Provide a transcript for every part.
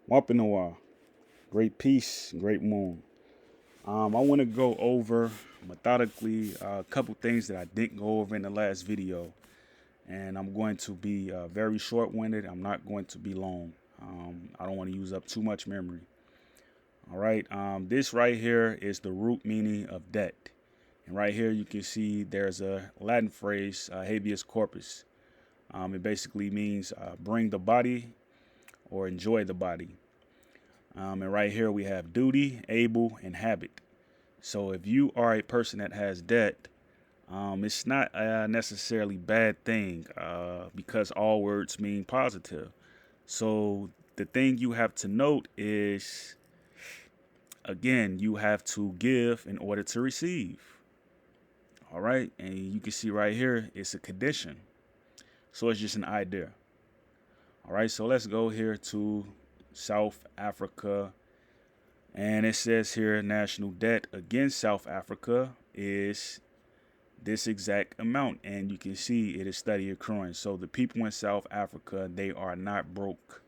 Wampa Noir, great peace, great moon. I want to go over methodically a couple things that I didn't go over in the last video, and I'm going to be very short-winded. I'm not going to be long. I don't want to use up too much memory. All right. This right here is the root meaning of debt, and right here you can see there's a Latin phrase, habeas corpus. It basically means bring the body or enjoy the body. And right here we have duty, able, and habit. So if you are a person that has debt, it's not a necessarily bad thing because all words mean positive. So the thing you have to note is, again, you have to give in order to receive. All right. And you can see right here, it's a condition. So it's just an idea. All right. So let's go here to South Africa. And it says here national debt against South Africa is this exact amount. And you can see it is steady accruing. So the people in South Africa, they are not broke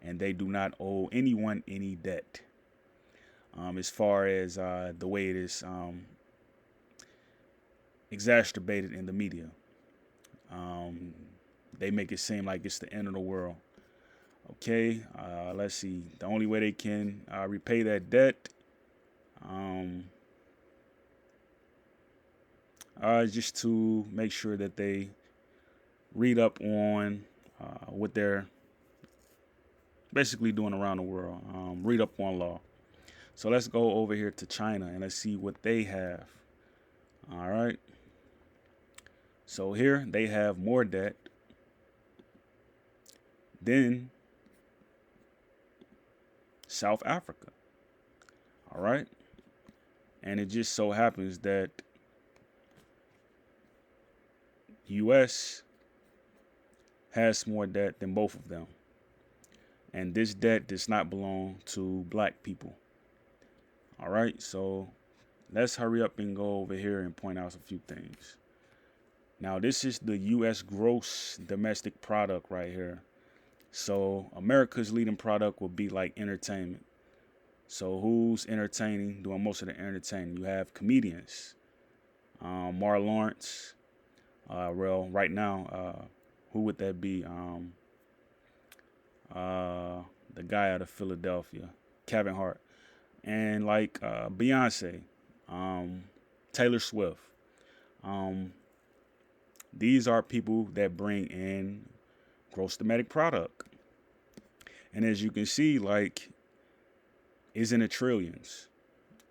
and they do not owe anyone any debt. As far as the way it is exacerbated in the media, um, they make it seem like it's the end of the world. Okay, let's see. The only way they can repay that debt um, just to make sure that they read up on what they're basically doing around the world. Read up on law. So let's go over here to China and let's see what they have. All right. So here they have more debt than South Africa. All right. And it just so happens that U.S. has more debt than both of them. And this debt does not belong to black people. All right, so let's hurry up and go over here and point out a few things. Now, this is the U.S. gross domestic product right here. So America's leading product will be like entertainment. So who's entertaining, doing most of the entertaining? You have comedians, Mar Lawrence. Well, right now, who would that be? The guy out of Philadelphia, Kevin Hart, and like Beyonce, um, Taylor Swift. Um, these are people that bring in gross domestic product, and as you can see, like, is in the trillions.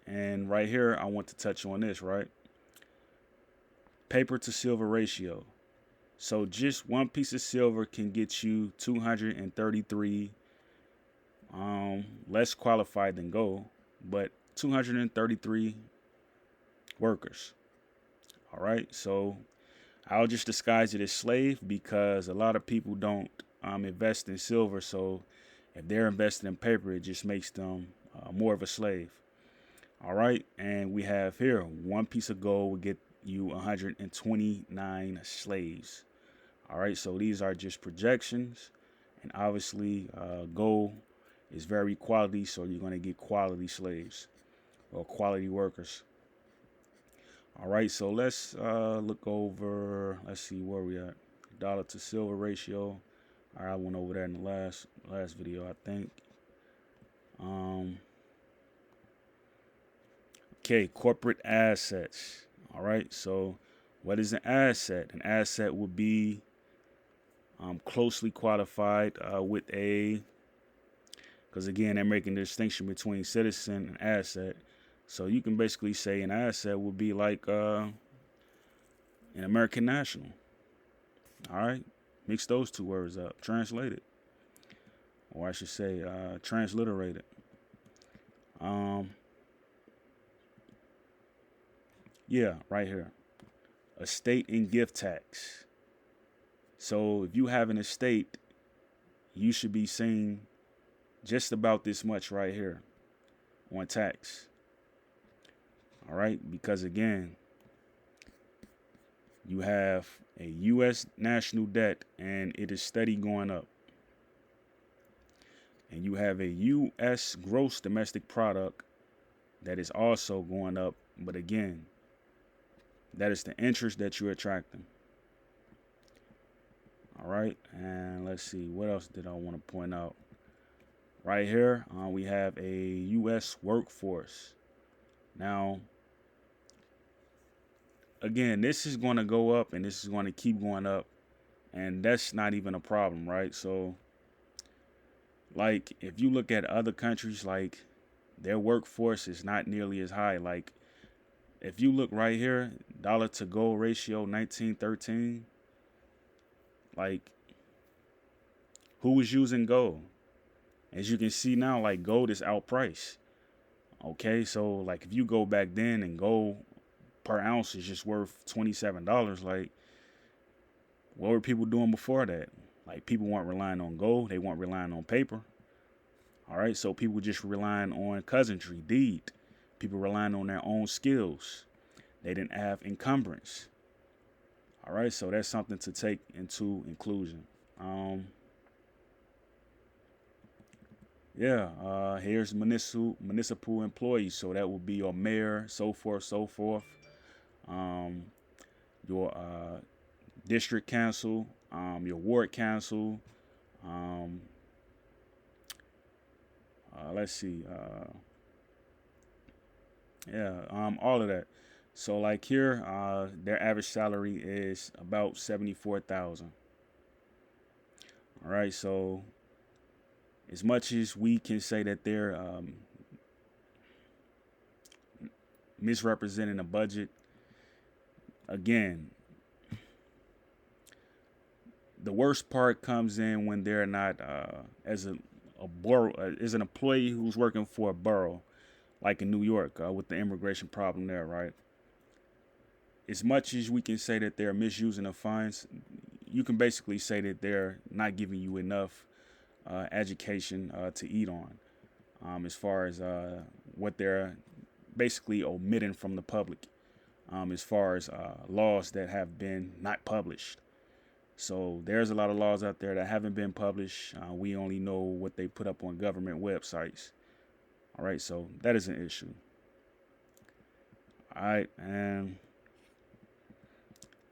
And right here, I want to touch on this, right? Paper to silver ratio. So just one piece of silver can get you 233 less qualified than gold, but 233 workers. All right, so I'll just disguise it as slave because a lot of people don't invest in silver. So if they're investing in paper, it just makes them more of a slave. All right, and we have here one piece of gold will get you 129 slaves. All right, so these are just projections, and obviously gold is very quality, so you're going to get quality slaves or quality workers. All right, so let's look over. Let's see where we at. Dollar to silver ratio. All right, I went over that in the last video, I think. Um, okay, corporate assets. All right, so what is an asset? An asset would be closely qualified with a, because again, they're making a distinction between citizen and asset. So you can basically say an asset would be like an American national. All right, mix those two words up, translate it, or I should say, transliterate it. Um, yeah, right here, estate and gift tax. So if you have an estate, you should be seeing just about this much right here on tax. All right, because again, you have a U.S. national debt and it is steady going up. and you have a U.S. gross domestic product that is also going up. But again, that is the interest that you're attracting. All right, and let's see, what else did I want to point out? Right here, we have a U.S. workforce. Now, again, this is going to go up and this is going to keep going up, and that's not even a problem, right? So, like, if you look at other countries, like, their workforce is not nearly as high. Like, if you look right here, dollar to gold ratio 1913, like, who was using gold? As you can see now, like, gold is outpriced. Okay, so like if you go back then and gold per ounce is just worth $27, like, what were people doing before that? Like, people weren't relying on gold, they weren't relying on paper. All right, so people just relying on cousinry, deed. People relying on their own skills. They didn't have encumbrance. All right, so that's something to take into inclusion. Here's municipal employees. So that would be your mayor, so forth, so forth. Your district council, your ward council. Let's see. All of that. So like here, their average salary is about 74,000. All right, so as much as we can say that they're misrepresenting the budget, again, the worst part comes in when they're not as an employee who's working for a borough, like in New York with the immigration problem there, right? As much as we can say that they're misusing the funds, you can basically say that they're not giving you enough education to eat on, as far as what they're basically omitting from the public, as far as laws that have been not published. So there's a lot of laws out there that haven't been published. We only know what they put up on government websites. All right, so that is an issue. All right, and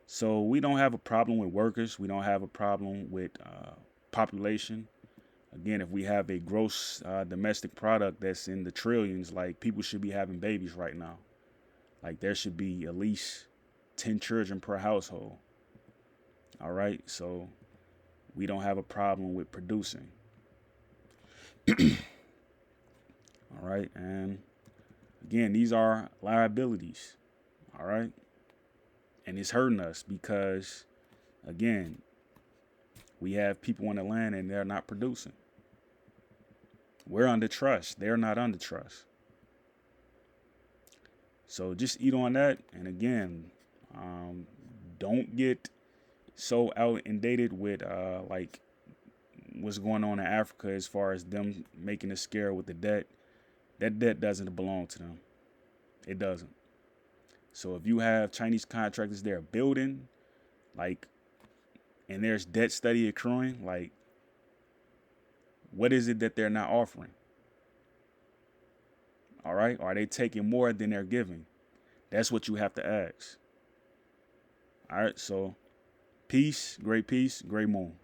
so we don't have a problem with workers. We don't have a problem with population. Again, if we have a gross domestic product that's in the trillions, like, people should be having babies right now. Like, there should be at least 10 children per household. All right, so we don't have a problem with producing. All right, and again, these are liabilities. All right, and it's hurting us because, again, we have people on the land and they're not producing. We're under trust. They're not under trust. So just eat on that. And again, don't get so outdated with like what's going on in Africa as far as them making a scare with the debt. That debt doesn't belong to them. It doesn't. So if you have Chinese contractors there building, like, and there's debt study accruing, like, what is it that they're not offering? All right? Are they taking more than they're giving? That's what you have to ask. All right, so peace, great moon.